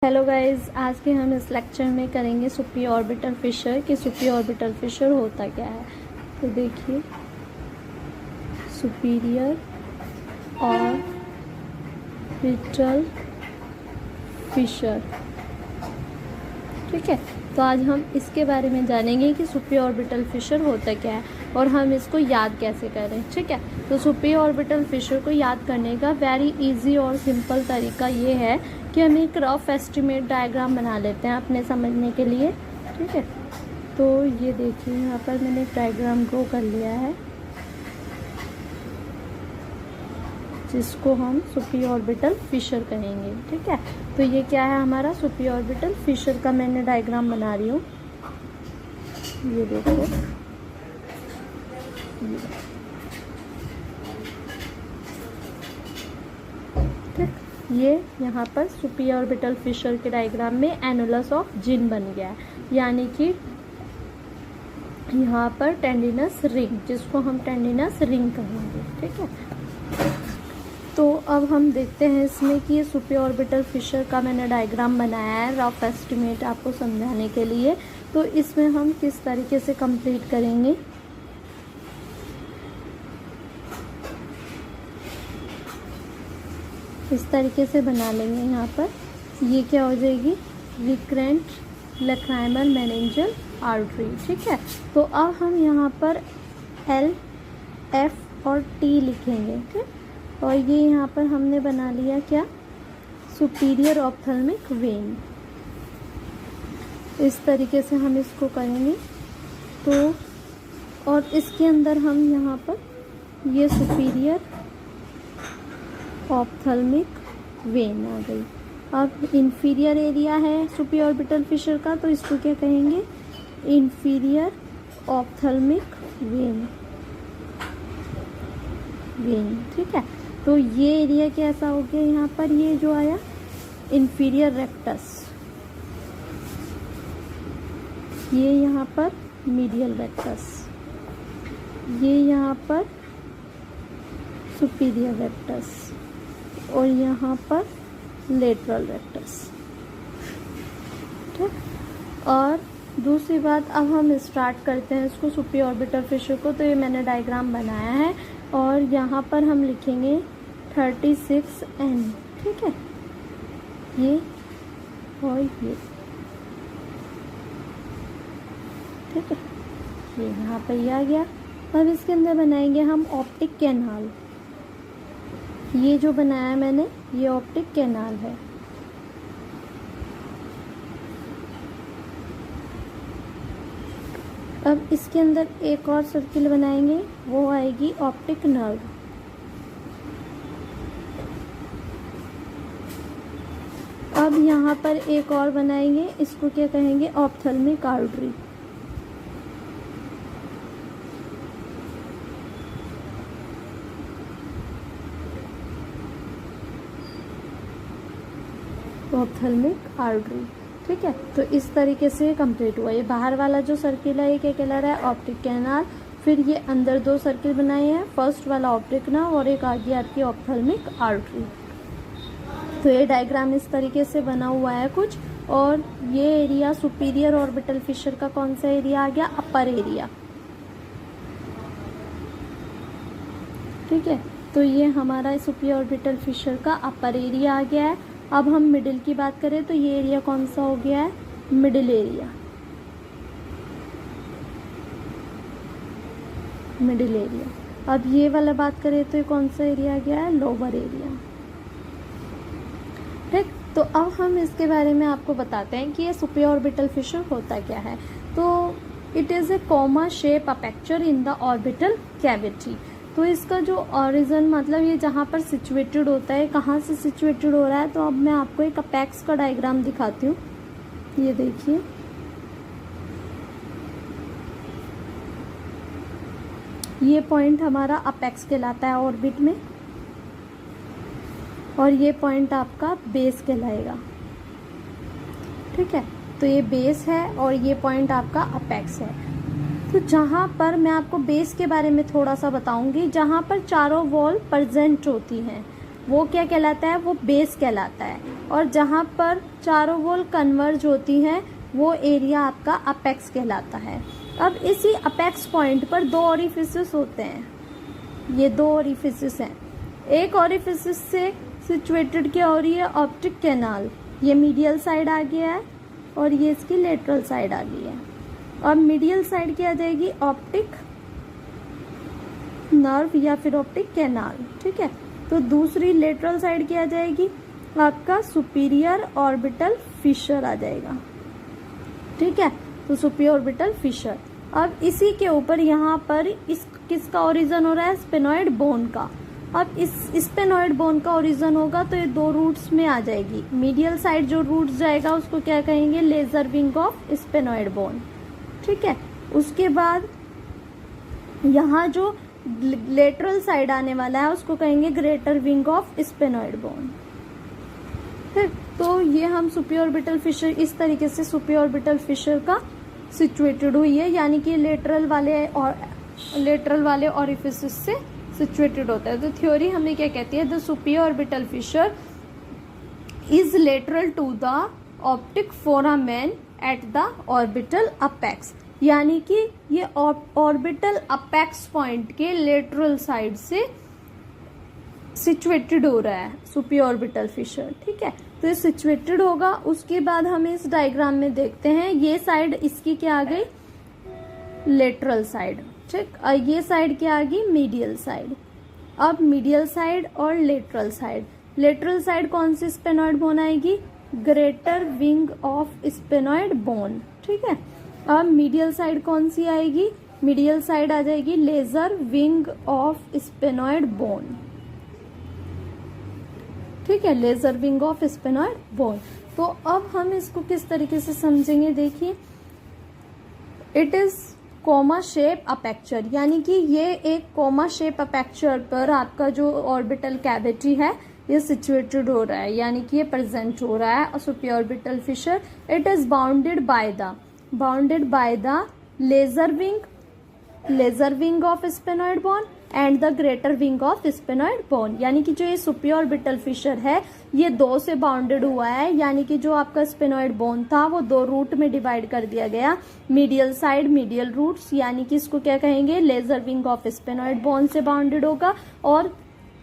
Hello guys, आज के हम इस लेक्चर में करेंगे सुपी ऑर्बिटल फिशर कि सुपी ऑर्बिटल फिशर होता क्या है। तो देखिए, सुपीरियर ऑर्बिटल फिशर, ठीक है। तो आज हम इसके बारे में जानेंगे कि सुपी ऑर्बिटल फिशर होता क्या है और हम इसको याद कैसे करें, ठीक है। तो सुपी ऑर्बिटल फिशर को याद करने का वेरी इजी और सिंपल तरीका ये है कि हम एक रफ एस्टिमेट डायग्राम बना लेते हैं अपने समझने के लिए, ठीक है। तो ये देखिए, यहाँ पर मैंने एक डायग्राम ड्रॉ कर लिया है जिसको हम सुपी ऑर्बिटल फिशर कहेंगे, ठीक है। तो ये क्या है, हमारा सुपी ऑर्बिटल फिशर का मैंने डायग्राम बना रही हूँ। ये देखो, ठीक, ये यहाँ पर सुपी ऑर्बिटल फिशर के डायग्राम में एनुलस ऑफ जिन बन गया है, यानी कि यहाँ पर टेंडिनस रिंग, जिसको हम टेंडिनस रिंग कहेंगे, ठीक है। तो अब हम देखते हैं इसमें कि ये सुपी ऑर्बिटल फिशर का मैंने डायग्राम बनाया है रफ एस्टिमेट आपको समझाने के लिए। तो इसमें हम किस तरीके से कंप्लीट करेंगे, इस तरीके से बना लेंगे। यहाँ पर ये क्या हो जाएगी, रिकरेंट लेक्राइमल मेनिंजियल आर्टरी, ठीक है। तो अब हम यहाँ पर एल, एफ और टी लिखेंगे, ठीक। और ये यहाँ पर हमने बना लिया क्या, सुपीरियर ऑप्थेल्मिक वेन। इस तरीके से हम इसको करेंगे। तो और इसके अंदर हम यहाँ पर ये सुपीरियर ऑप्थेल्मिक वेन आ गई। अब इंफीरियर एरिया है सुपी ऑर्बिटल फिशर का, तो इसको क्या कहेंगे, इंफीरियर ऑप्थेल्मिक वेन, ठीक है। तो ये एरिया कैसा हो गया, यहाँ पर ये जो आया इंफीरियर रेक्टस, ये यहाँ पर मीडियल रेक्टस, ये यहाँ पर सुपीरियर रेक्टस और यहाँ पर लेटरल रेक्टस, ठीक। और दूसरी बात, अब हम स्टार्ट करते हैं इसको सुपी ऑर्बिटल फिशर को। तो ये मैंने डायग्राम बनाया है और यहाँ पर हम लिखेंगे 36N, ठीक है, ये और ये, ठीक है, ये यहाँ पर ये आ गया। अब इसके अंदर बनाएंगे हम ऑप्टिक कैनाल। ये जो बनाया मैंने, ये ऑप्टिक कैनाल है। अब इसके अंदर एक और सर्किल बनाएंगे, वो आएगी ऑप्टिक नर्व। अब यहाँ पर एक और बनाएंगे, इसको क्या कहेंगे, ऑप्थेल्मिक आर्टरी। ऑप्थेल्मिक आर्टरी, ठीक है। तो इस तरीके से कंप्लीट हुआ। ये बाहर वाला जो सर्किल है ये क्या कहला रहा है, ऑप्टिक कैनाल। फिर ये अंदर दो सर्किल बनाए हैं, फर्स्ट वाला ऑप्टिक नर्व और एक आगे आपकी ऑप्थेल्मिक आर्टरी। तो ये डायग्राम इस तरीके से बना हुआ है कुछ। और ये एरिया सुपीरियर ऑर्बिटल फिशर का कौन सा एरिया आ गया, अपर एरिया, ठीक है। तो ये हमारा सुपी ऑर्बिटल फिशर का अपर एरिया आ गया है। अब हम मिडिल की बात करें तो ये एरिया कौन सा हो गया है, मिडिल एरिया, मिडिल एरिया। अब ये वाला बात करें तो ये कौन सा एरिया आ गया है, लोअर एरिया, ठीक। तो अब हम इसके बारे में आपको बताते हैं कि ये सुपी ऑर्बिटल फिशर होता क्या है। तो it is a comma shape aperture in the orbital cavity. तो इसका जो ऑरिजिन, मतलब ये जहाँ पर सिचुएटेड होता है, कहाँ से सिचुएटेड हो रहा है। तो अब मैं आपको एक अपेक्स का डायग्राम दिखाती हूँ। ये देखिए, ये पॉइंट हमारा अपेक्स कहलाता है ऑर्बिट में, और ये पॉइंट आपका बेस कहलाएगा, ठीक है। तो ये बेस है और ये पॉइंट आपका अपेक्स है। तो जहाँ पर मैं आपको बेस के बारे में थोड़ा सा बताऊंगी, जहाँ पर चारों वॉल प्रेजेंट होती हैं वो क्या कहलाता है, वो बेस कहलाता है। और जहाँ पर चारों वॉल कन्वर्ज होती हैं वो एरिया आपका अपेक्स कहलाता है। अब इसी अपेक्स पॉइंट पर दो ओरिफिसेस होते हैं, ये दो ओरिफिसेस हैं। एक ओरिफिसेस से सिचुएटेड क्या हो रही है, ऑप्टिक कैनाल, ये मीडियल साइड आ गया है और ये इसकी लेटरल साइड आ गई है। और मीडियल साइड क्या आ जाएगी, ऑप्टिक नर्व या फिर ऑप्टिक कैनाल, ठीक है। तो दूसरी लेटरल साइड क्या आ जाएगी, आपका सुपीरियर ऑर्बिटल फिशर आ जाएगा, ठीक है। तो सुपीरियर ऑर्बिटल फिशर। अब इसी के ऊपर यहाँ पर इस किसका ओरिजिन हो रहा है, स्पेनॉइड बोन का। अब इस स्पेनॉइड बोन का ओरिजिन होगा तो ये दो रूट्स में आ जाएगी। मीडियल साइड जो रूट्स जाएगा उसको क्या कहेंगे, lesser wing of sphenoid bone, ठीक है। उसके बाद यहाँ जो लेटरल साइड आने वाला है उसको कहेंगे greater wing of sphenoid bone. फिर तो ये हम सुपीरियर ऑर्बिटल फिशर, इस तरीके से सुपीरियर ऑर्बिटल फिशर का सिचुएटेड हुई है, यानी कि लेटरल वाले ओरिफिसेस से सिचुएटेड होता है। तो थ्योरी हमें क्या कहती है, the superior orbital fissure is lateral to the optic foramen at the orbital apex, यानी कि ये ऑर्बिटल अपेक्स पॉइंट के लेटरल साइड से सिचुएटेड हो रहा है सुपीरियर ऑर्बिटल फिशर, ठीक है। तो ये सिचुएटेड होगा। उसके बाद हम इस डायग्राम में देखते हैं, ये साइड इसकी क्या आ गई, लेटरल साइड, ठीक। और ये साइड क्या आ गई, मीडियल साइड। अब मीडियल साइड और लेटरल साइड, लेटरल साइड कौन सी स्पेनॉइड बोन आएगी, greater wing of sphenoid bone, ठीक है। अब मीडियल साइड कौन सी आएगी, मीडियल साइड आ जाएगी laser wing of sphenoid bone, ठीक है, laser wing of sphenoid bone. तो अब हम इसको किस तरीके से समझेंगे, देखिए, इट इज कोमा शेप अपेक्चर, यानी कि ये एक कोमा शेप अपेक्चर पर आपका जो ऑर्बिटल कैविटी है ये सिचुएटेड हो रहा है, यानी कि ये प्रेजेंट हो रहा है superior orbital fissure. It is bounded by the lesser wing of sphenoid bone and the greater wing of sphenoid bone, यानी कि जो ये सुपीरियर ऑर्बिटल फिशर है ये दो से बाउंडेड हुआ है, यानी कि जो आपका स्पेनॉइड बोन था वो दो रूट में डिवाइड कर दिया गया। मीडियल साइड मीडियल रूट्स, यानी कि इसको क्या कहेंगे, lesser wing of sphenoid bone से बाउंडेड होगा, और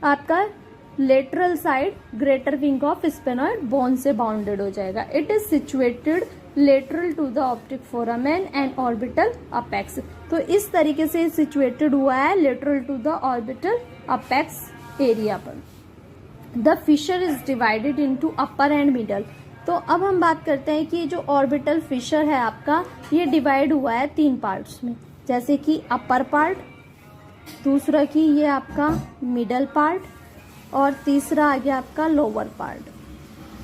आपका lateral side greater wing of sphenoid bone से बाउंडेड हो जाएगा। It is situated lateral to the optic foramen and orbital apex. तो इस तरीके से सिचुएटेड हुआ है lateral to the orbital apex area पर। The fissure is divided into upper and middle. तो अब हम बात करते हैं कि जो ऑर्बिटल फिशर है आपका ये डिवाइड हुआ है तीन पार्ट्स में, जैसे कि अपर पार्ट, दूसरा कि ये आपका मिडल पार्ट, और तीसरा आ गया आपका लोअर पार्ट।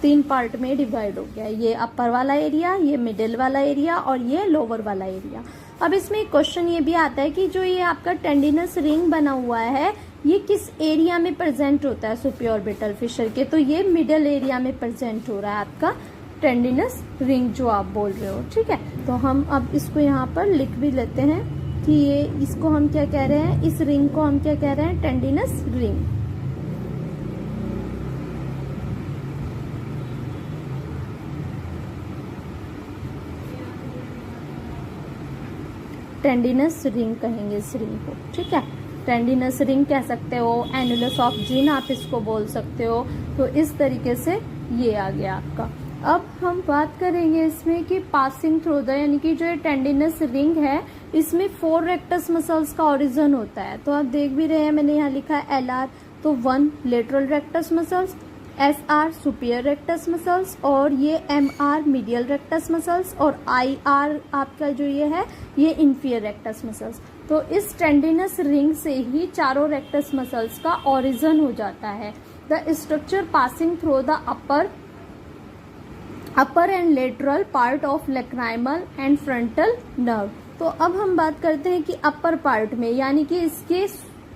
तीन पार्ट में डिवाइड हो गया, ये अपर वाला एरिया, ये मिडिल वाला एरिया और ये लोअर वाला एरिया। अब इसमें एक क्वेश्चन ये भी आता है कि जो ये आपका टेंडिनस रिंग बना हुआ है ये किस एरिया में प्रेजेंट होता है सुपीरियर ऑर्बिटल फिशर के, तो ये मिडिल एरिया में प्रेजेंट हो रहा है आपका टेंडिनस रिंग जो आप बोल रहे हो, ठीक है। तो हम अब इसको यहाँ पर लिख भी लेते हैं कि ये इसको हम क्या कह रहे हैं, इस रिंग को हम क्या कह रहे हैं, टेंडिनस रिंग। टेंडिनस रिंग कहेंगे इस रिंग को, ठीक है। टेंडिनस रिंग कह सकते हो, एनुलस ऑफ जिन आप इसको बोल सकते हो। तो इस तरीके से ये आ गया आपका। अब हम बात करेंगे इसमें कि पासिंग थ्रू द, यानी कि जो ये टेंडिनस रिंग है इसमें 4 रेक्टस मसल्स का ओरिजिन होता है। तो आप देख भी रहे हैं, मैंने यहाँ लिखा है LR, तो 1 lateral rectus muscles, SR superior rectus muscles, और ये MR मीडियल रेक्टस मसल्स, और IR आपका जो ये है ये इंफीरियर रेक्टस मसल्स। तो इस टेंडिनस रिंग से ही चारों रेक्टस मसल्स का ओरिजिन हो जाता है। The structure passing through the upper and lateral part of lacrimal and frontal nerve. तो अब हम बात करते हैं कि अपर पार्ट में, यानी कि इसके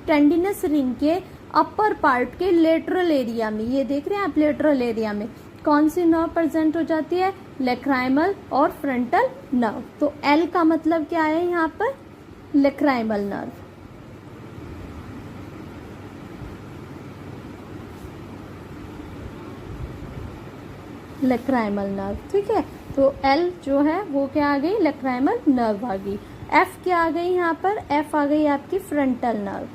टेंडिनस रिंग के अपर पार्ट के लेटरल एरिया में, ये देख रहे हैं आप, लेटरल एरिया में कौन सी नर्व प्रेजेंट हो जाती है, लेक्राइमल और फ्रंटल नर्व। तो L का मतलब क्या है यहाँ पर, लेक्राइमल नर्व। लेक्राइमल नर्व, ठीक है। तो एल जो है वो क्या आ गई, लेक्राइमल नर्व आ गई। एफ क्या आ गई यहाँ पर, एफ आ गई आपकी फ्रंटल नर्व।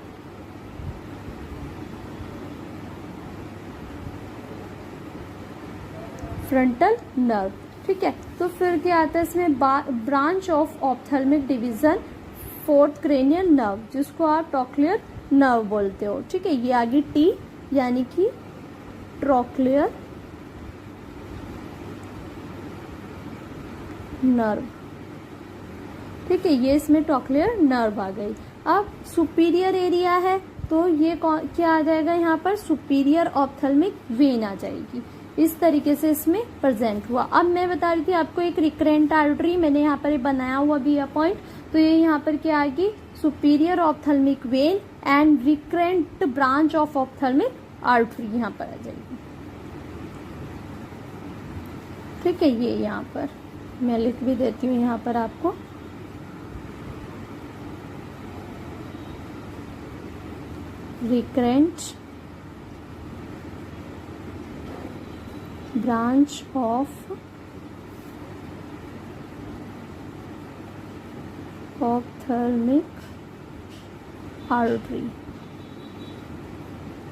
फ्रंटल नर्व, ठीक है। तो फिर क्या आता है इसमें, branch of ophthalmic division, fourth cranial nerve, जिसको आप ट्रॉक्लियर नर्व बोलते हो, ठीक है। ये आ गई टी, यानी कि ट्रॉक्लियर नर्व, ठीक है। ये इसमें ट्रॉक्लियर नर्व आ गई। अब सुपीरियर एरिया है, तो ये क्या आ जाएगा यहाँ पर, सुपीरियर ऑप्थेल्मिक वेन आ जाएगी। इस तरीके से इसमें प्रेजेंट हुआ। अब मैं बता रही थी आपको एक रिकरेंट आर्टरी, मैंने यहाँ पर बनाया हुआ भी है पॉइंट, तो ये यहाँ पर क्या आएगी, superior ophthalmic when and recurrent branch of ophthalmic artery यहाँ पर आ जाएगी, ठीक है। ये यहाँ पर मैं लिख भी देती हूँ यहाँ पर आपको, recurrent branch of ophthalmic artery,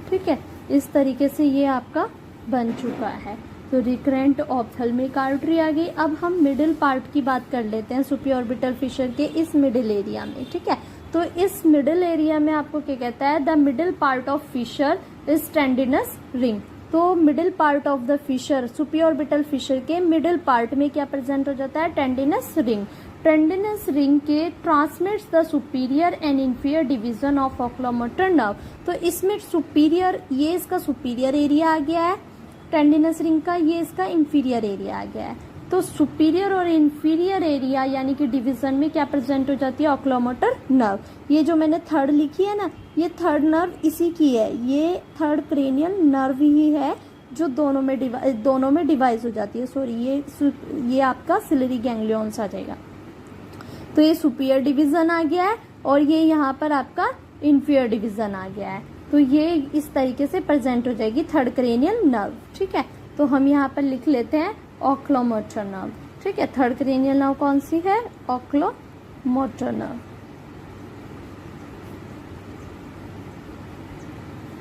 ठीक है। इस तरीके से ये आपका बन चुका है। तो रिकरेंट ऑप्थेल्मिक आर्टरी आ गई। अब हम मिडिल पार्ट की बात कर लेते हैं, सुपीऑर्बिटल फिशर के इस मिडिल एरिया में, ठीक है। तो इस मिडिल एरिया में आपको क्या कहता है, the middle part of fissure is tendinous ring. तो middle part of the fissure, supraorbital fissure के मिडिल पार्ट में क्या प्रेजेंट हो जाता है, टेंडिनस रिंग। टेंडिनस रिंग के transmits the superior and inferior division of oculomotor nerve. तो इसमें सुपीरियर, ये इसका सुपीरियर एरिया आ गया है टेंडिनस रिंग का, ये इसका इंफीरियर एरिया आ गया है। तो सुपीरियर और इंफीरियर एरिया यानी कि डिवीजन में क्या प्रेजेंट हो जाती है, ओकुलोमोटर नर्व। ये जो मैंने थर्ड लिखी है ना, ये थर्ड नर्व इसी की है, ये थर्ड क्रेनियल नर्व ही है जो दोनों में डिवाइस हो जाती है। सॉरी, ये आपका सिलरी गैंग्लियंस आ जाएगा। तो ये सुपीरियर डिवीजन आ गया है और ये यहाँ पर आपका इंफीरियर डिवीजन आ गया है। तो ये इस तरीके से प्रेजेंट हो जाएगी थर्ड क्रेनियल नर्व, ठीक है। तो हम यहाँ पर लिख लेते हैं ओकुलोमोटर नर्व, ठीक है। थर्ड क्रेनियल नर्व कौन सी है, ओकुलोमोटर नर्व,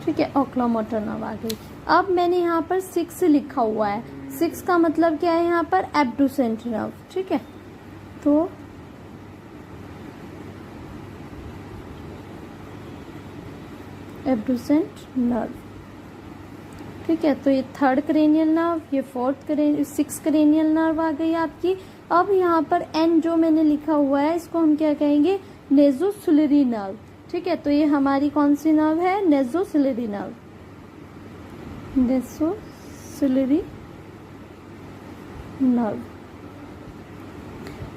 ठीक है। ओकुलोमोटर नर्व आ गई। अब मैंने यहाँ पर 6 लिखा हुआ है, 6 का मतलब क्या है यहाँ पर, एब्डुसेंट नर्व, ठीक है। तो एब्डुसेंट नर्व, ठीक है। तो ये थर्ड क्रेनियल नर्व, ये सिक्स क्रेनियल नर्व आ गई आपकी। अब यहाँ पर एन जो मैंने लिखा हुआ है, इसको हम क्या कहेंगे, नेज़ोसिलरी नर्व, ठीक है। तो ये हमारी कौन सी नर्व है, नेज़ोसिलरी नर्व, नेज़ोसिलरी नर्व,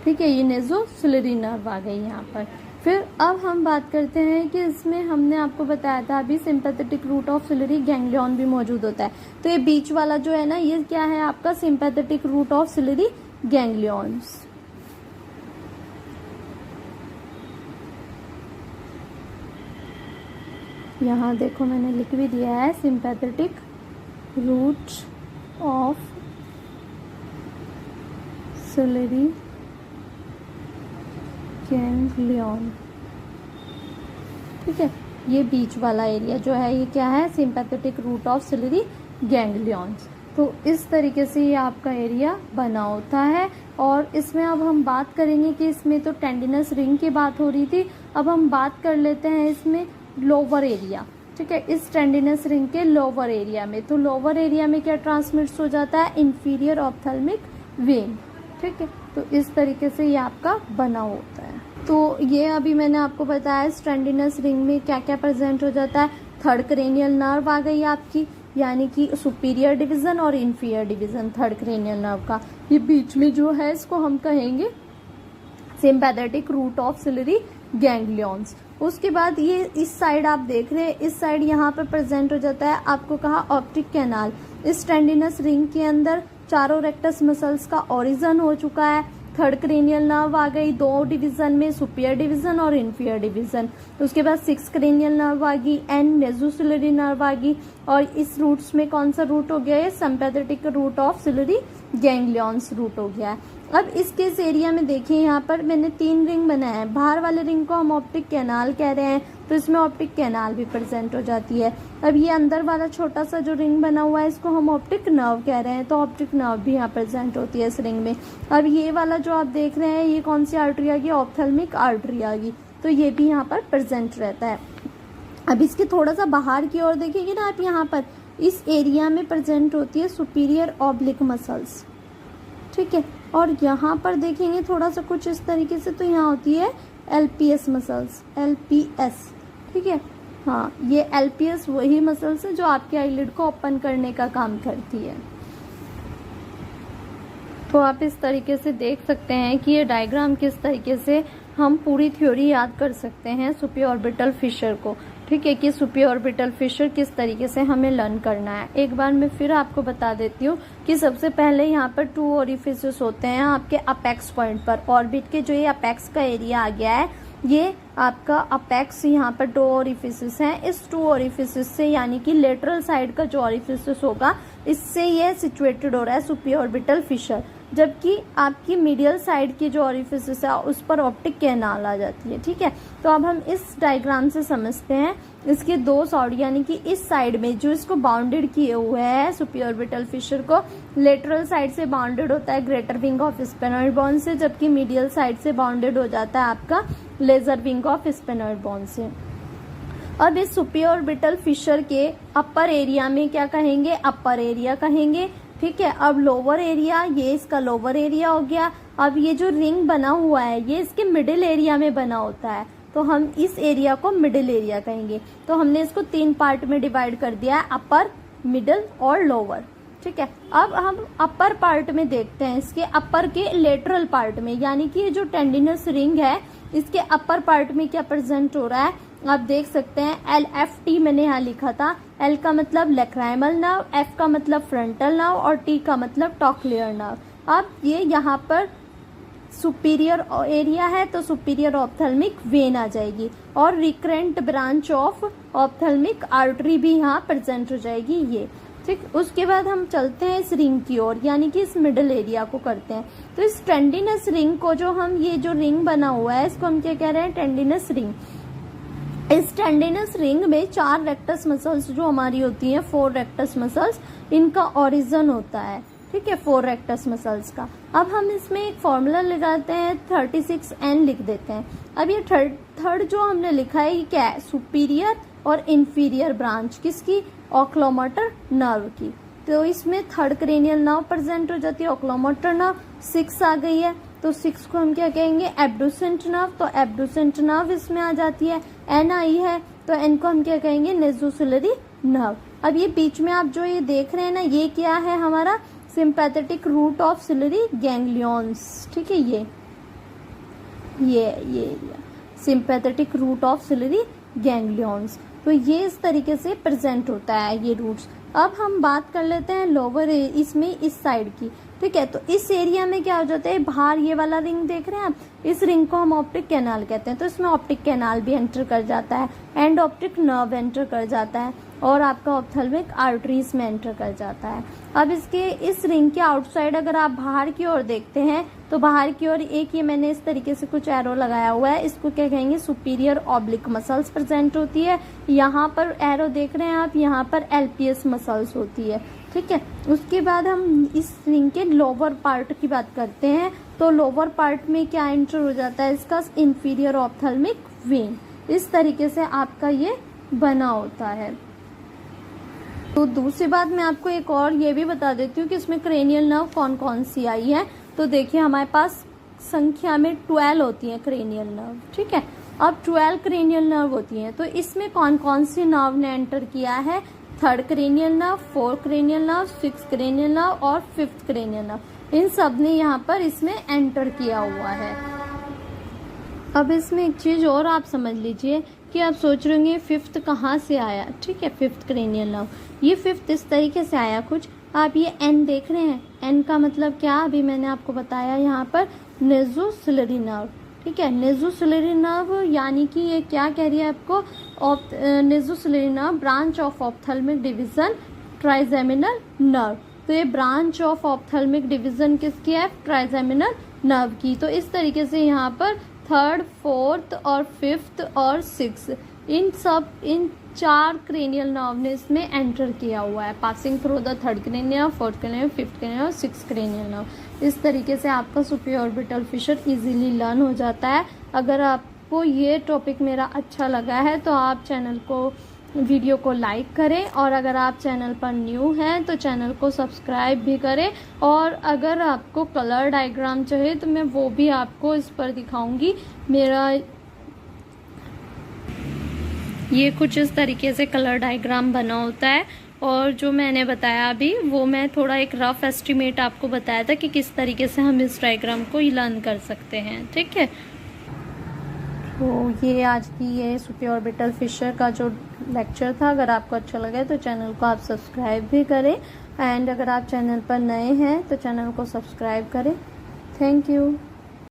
ठीक है। ये नेज़ोसिलरी नर्व आ गई यहाँ पर। फिर अब हम बात करते हैं कि इसमें हमने आपको बताया था अभी sympathetic root of ciliary ganglion भी मौजूद होता है। तो ये बीच वाला जो है ना, ये क्या है आपका, sympathetic root of ciliary ganglions. यहाँ देखो मैंने लिख भी दिया है, sympathetic root of ciliary ganglion, ठीक है। ये बीच वाला एरिया जो है ये क्या है, sympathetic root of ciliary ganglions. तो इस तरीके से ये आपका एरिया बना होता है। और इसमें अब हम बात करेंगे कि इसमें तो टेंडिनस रिंग की बात हो रही थी, अब हम बात कर लेते हैं इसमें लोअर एरिया, ठीक है। इस टेंडिनस रिंग के लोअर एरिया में, तो लोअर एरिया में क्या ट्रांसमिट्स हो जाता है, इंफीरियर ऑप्थेल्मिक वेन, ठीक है। तो इस तरीके से ये आपका बना होता है। तो ये अभी मैंने आपको बताया टेंडिनस रिंग में क्या क्या प्रेजेंट हो जाता है। थर्ड क्रेनियल नर्व आ गई आपकी, यानी कि सुपीरियर डिवीजन और inferior division third cranial nerve का। ये बीच में जो है इसको हम कहेंगे sympathetic root of ciliary ganglions. उसके बाद ये इस साइड आप देख रहे हैं, इस साइड यहाँ पे प्रेजेंट हो जाता है, आपको कहा ऑप्टिक कैनाल। इस टेंडिनस रिंग के अंदर चारों रेक्टस मसल्स का ओरिजिन हो चुका है। थर्ड क्रेनियल नर्व आ गई, 2 डिवीजन में, सुपीरियर डिवीजन और इंफीरियर डिवीजन। उसके बाद 6 क्रेनियल नर्व आ गई, एंड नेज़ोसिलरी नर्व आ गई। और इस रूट्स में कौन सा रूट हो गया है, sympathetic root of ciliary ganglions root हो गया है। अब इसके इस एरिया में देखिए यहाँ पर मैंने 3 रिंग बनाया है। बाहर वाले रिंग को हम ऑप्टिक कैनाल कह रहे हैं, तो इसमें ऑप्टिक कैनाल भी प्रेजेंट हो जाती है। अब ये अंदर वाला छोटा सा जो रिंग बना हुआ है इसको हम ऑप्टिक नर्व कह रहे हैं, तो ऑप्टिक नर्व भी यहाँ प्रेजेंट होती है इस रिंग में। अब ये वाला जो आप देख रहे हैं ये कौन सी आर्टरी आ गई, ऑप्थेल्मिक आर्टरी आ गई, तो ये भी यहाँ पर प्रेजेंट रहता है। अब इसके थोड़ा सा बाहर की ओर देखेंगे ना आप, यहाँ पर इस एरिया में प्रेजेंट होती है सुपीरियर ऑब्लिक मसल्स, ठीक है। और यहाँ पर देखेंगे थोड़ा सा कुछ इस तरीके से, तो यहाँ होती है एलपीएस मसल्स, एलपीएस, ठीक है। हाँ, ये एलपीएस वही मसल्स है जो आपके आईलिड को ओपन करने का काम करती है। तो आप इस तरीके से देख सकते हैं कि ये डायग्राम किस तरीके से हम पूरी थ्योरी याद कर सकते हैं सुपीऑर्बिटल फिशर को, ठीक है, कि सुपीऑर्बिटल फिशर किस तरीके से हमें लर्न करना है। एक बार मैं फिर आपको बता देती हूँ कि सबसे पहले यहाँ पर 2 ओरिफिसेस होते हैं आपके अपेक्स पॉइंट पर। ऑर्बिट के जो ये अपेक्स का एरिया आ गया है, ये आपका अपेक्स यहाँ पर 2 ओरिफिसेस हैं। इस 2 ओरिफिसेस से यानी कि लेटरल साइड का जो ओरिफिसेस होगा इससे ये सिचुएटेड हो रहा है सुपीऑर्बिटल फिशर, जबकि आपकी मीडियल साइड की जो ओरिफिसेस है उस पर ऑप्टिक कैनाल आ जाती है, ठीक है। तो अब हम इस डायग्राम से समझते हैं इसके 2 साइड, यानी कि इस साइड में जो इसको बाउंडेड किए हुए हैं सुपीऑर्बिटल फिशर को, लेटरल साइड से बाउंडेड होता है greater wing of sphenoid bone से, जबकि मीडियल साइड से बाउंडेड हो जाता है आपका lesser wing of sphenoid bone से। अब इस सुपीऑर्बिटल फिशर के अपर एरिया में क्या कहेंगे, अपर एरिया कहेंगे, ठीक है। अब लोअर एरिया, ये इसका लोअर एरिया हो गया। अब ये जो रिंग बना हुआ है ये इसके मिडिल एरिया में बना होता है, तो हम इस एरिया को मिडिल एरिया कहेंगे। तो हमने इसको 3 पार्ट में डिवाइड कर दिया है, अपर, मिडिल और लोअर, ठीक है। अब हम अपर पार्ट में देखते हैं, इसके अपर के लेटरल पार्ट में, यानी कि ये जो टेंडिनस रिंग है इसके अपर पार्ट में क्या प्रेजेंट हो रहा है, आप देख सकते हैं LFT मैंने यहाँ लिखा था। L का मतलब लैक्राइमल नर्व, F का मतलब फ्रंटल नर्व और T का मतलब टॉक्लियर नर्व। अब ये यहाँ पर सुपीरियर एरिया है तो सुपीरियर ऑप्थेल्मिक वेन आ जाएगी और recurrent branch of ophthalmic artery भी यहाँ प्रेजेंट हो जाएगी, ये ठीक। उसके बाद हम चलते हैं इस रिंग की ओर, यानी कि इस मिडिल एरिया को करते हैं। तो इस टेंडिनस रिंग को जो हम, ये जो रिंग बना हुआ है इसको हम क्या कह रहे हैं, टेंडिनस रिंग। इस टेंडिनस रिंग में 4 रेक्टस मसल्स जो हमारी होती हैं, 4 रेक्टस मसल्स, इनका ओरिजिन होता है, ठीक है, 4 रेक्टस मसल्स का। अब हम इसमें एक फॉर्मूला लगाते हैं, 36N लिख देते हैं। अब ये थर्ड जो हमने लिखा है ये क्या है, सुपीरियर और इंफीरियर ब्रांच किसकी, ऑक्लोमोटर नर्व की। तो इसमें थर्ड क्रेनियल नर्व प्रेजेंट हो जाती है, ऑक्लोमोटर नर्व 6 आ गई है, तो 6 को हम क्या कहेंगे, एब्डुसेंट नर्व, तो एब्डुसेंट नर्व इसमें आ जाती है। N आई है तो N को हम क्या कहेंगे, नेज़ोसिलरी नर्व। अब ये बीच में आप जो ये देख रहे हैं ना, ये क्या है हमारा, sympathetic root of ciliary ganglions, ठीक है। ये sympathetic root of ciliary ganglions, तो ये इस तरीके से प्रेजेंट होता है ये रूट्स। अब हम बात कर लेते हैं लोअर इसमें इस साइड की, ठीक है। तो इस एरिया में क्या हो जाता है, बाहर ये वाला रिंग देख रहे हैं आप, इस रिंग को हम ऑप्टिक कैनाल कहते हैं, तो इसमें ऑप्टिक कैनाल भी एंटर कर जाता है, एंड ऑप्टिक नर्व एंटर कर जाता है और आपका ऑप्थेल्मिक आर्टरीज में एंटर कर जाता है। अब इसके इस रिंग के आउटसाइड अगर आप बाहर की ओर देखते हैं तो बाहर की ओर एक ये मैंने इस तरीके से कुछ एरो लगाया हुआ है, इसको क्या कहेंगे, सुपीरियर ऑब्लिक मसल्स प्रेजेंट होती है। यहाँ पर एरो देख रहे हैं आप, यहाँ पर LPS मसल्स होती है, ठीक है। उसके बाद हम इस रिंग के लोअर पार्ट की बात करते हैं, तो लोअर पार्ट में क्या एंटर हो जाता है, इसका इंफीरियर ऑप्थेल्मिक वेन। इस तरीके से आपका ये बना होता है। तो दूसरी बात मैं आपको एक और ये भी बता देती हूँ कि इसमें क्रेनियल नर्व कौन कौन सी आई है। तो देखिए हमारे पास संख्या में 12 होती है क्रेनियल नर्व, ठीक है। अब 12 क्रेनियल नर्व होती हैं, तो इसमें कौन कौन सी नर्व ने एंटर किया है, 3rd cranial nerve, 4th cranial nerve, 6th cranial nerve और 5th क्रेनियल नर्व, इन सब ने यहाँ पर इसमें एंटर किया हुआ है। अब इसमें एक चीज और आप समझ लीजिए कि आप सोच रहे होंगे 5th कहाँ से आया, ठीक है, 5th क्रेनियल नर्व। ये 5th इस तरीके से आया कुछ, आप ये N देख रहे हैं, N का मतलब क्या, अभी मैंने आपको बताया यहाँ पर नेज़ोसिलरी नर्व, ठीक है। नेज़ोसिलरी नर्व यानी कि ये क्या कह रही है आपको, nasociliary nerve branch of ophthalmic division trigeminal nerve. तो ये ब्रांच ऑफ ऑप्थेल्मिक डिवीजन किसकी है, ट्राइजेमिनल नर्व की। तो इस तरीके से यहाँ पर 3rd, 4th और 5th और 6th इन 4 क्रेनियल नर्व ने इसमें एंटर किया हुआ है, passing through the 3rd crania, 4th crania, 5th crania और 6th क्रेनियल नर्व। इस तरीके से आपका superior orbital Fisher easily learn हो जाता है। अगर आपको ये टॉपिक मेरा अच्छा लगा है तो आप वीडियो को लाइक करें, और अगर आप चैनल पर न्यू हैं तो चैनल को सब्सक्राइब भी करें। और अगर आपको कलर डायग्राम चाहिए तो मैं वो भी आपको इस पर दिखाऊंगी। मेरा ये कुछ इस तरीके से कलर डायग्राम बना होता है, और जो मैंने बताया अभी वो मैं थोड़ा एक रफ एस्टिमेट आपको बताया था कि किस तरीके से हम इस डायग्राम को लर्न कर सकते हैं। ठीक है, तो ये आज की ये सुपीरियर ऑर्बिटल फिशर का जो लेक्चर था। अगर आपको अच्छा लगे तो चैनल को आप सब्सक्राइब भी करें, एंड अगर आप चैनल पर नए हैं तो चैनल को सब्सक्राइब करें। Thank you.